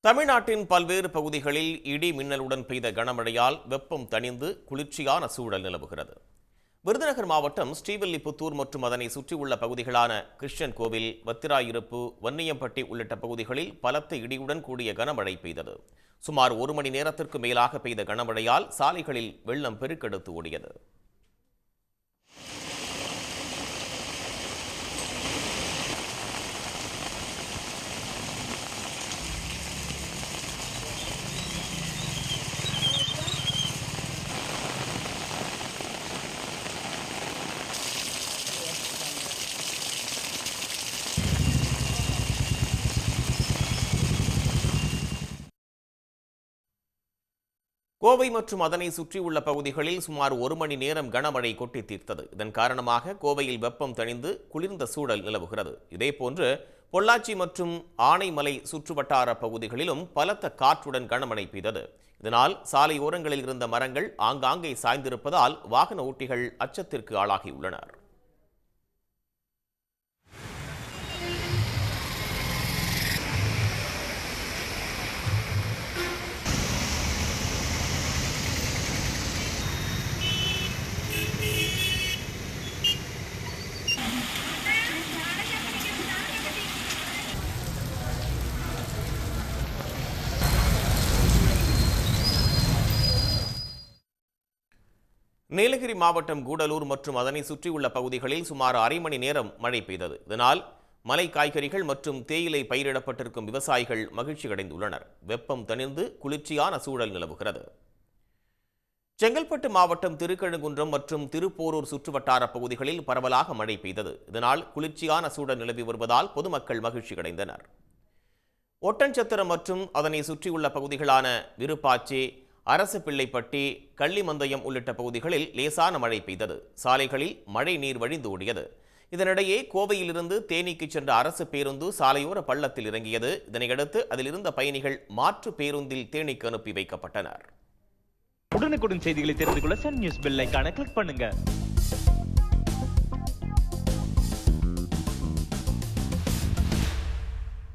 தமிழ்நாட்டின் பல்வேறு பகுதிகளில் இடி மின்னலுடன் பெய்த கனமழையால் வெப்பம் தணிந்து குளிர்ச்சியான சூழல் நிலவுகிறது. விருதுநகர் மாவட்டம் ஸ்ரீவில்லிபுத்தூர் மற்றும் அதனை சுற்றியுள்ள பகுதிகளான கிருஷ்ணன் கோவில், வத்திராயிருப்பு, வன்னியம்பட்டி உள்ளிட்ட பகுதிகளில் பலத்த இடியுடன் கூடிய கனமழை பெய்தது. சுமார் 1 மணி நேரத்திற்கு மேலாக பெய்த கனமழையால் சாலைகளில் வெள்ளம் பெருக்கெடுத்து ஓடியது. கோவை மற்றும் அதனை சுற்றியுள்ள பகுதிகளில் சுமார் 1 மணி நேரம் கனமழை கொட்டி தீர்த்தது. இதன் காரணமாக கோவையில் வெப்பம் தணிந்து குளிர்ந்த சூழல் நிலவுகிறது. இதேபோன்று பொள்ளாச்சி மற்றும் ஆனைமலை சுற்றுவட்டார பகுதிகளிலும் பலத்த காற்றுடன் கனமழை பெய்தது. இதனால் சாலையோரங்களில் இருந்த மரங்கள் ஆங்காங்கே சாய்ந்திருப்பதால் வாகன ஓட்டிகள் அச்சத்திற்கு ஆளாகியுள்ளனர். நீலகிரி மாவட்டம் கூடலூர் மற்றும் அதனை சுற்றியுள்ள பகுதிகளில் சுமார் 1/2 மணி நேரம் மழை பெய்தது. இதனால் மலை காய்கறிகள் மற்றும் தேயிலை பயிரிடப்பட்டிருக்கும் விவசாயிகள் மகிழ்ச்சி அடைந்துள்ளனர். வெப்பம் தணிந்து குளிர்ச்சியான சூழல் நிலவுகிறது. செங்கல்பட்டு மாவட்டம் திருக்கழுங்குன்றம் மற்றும் திருப்போரூர் சுற்றுவட்டார பகுதிகளில் பரவலாக மழை பெய்தது. இதனால் குளிர்ச்சியான சூழல் நிலவி வருவதால் பொதுமக்கள் மகிழ்ச்சி அடைந்தனர். ஒட்டன்சத்திரம் மற்றும் அதனை சுற்றியுள்ள பகுதிகளான விருப்பாச்சி, அரசுப்பிள்ளைப்பட்டி, கள்ளிமந்தயம் உள்ளிட்ட பகுதிகளில் லேசான மழை பெய்தது. சாலைகளில் மழை நீர் வழிந்து ஓடியது. இதனிடையே கோவையிலிருந்து தேனிக்கு சென்ற அரசு பேருந்து சாலையோர பள்ளத்தில் இறங்கியது. இதனையடுத்து அதில் இருந்த பயணிகள் மாற்று பேருந்தில் தேனிக்கு அனுப்பி வைக்கப்பட்டனர். உடனுக்குடன் செய்திகளை தெரிந்து கொள்ள சன் நியூஸ் பெல் ஐகானை கிளிக் பண்ணுங்க.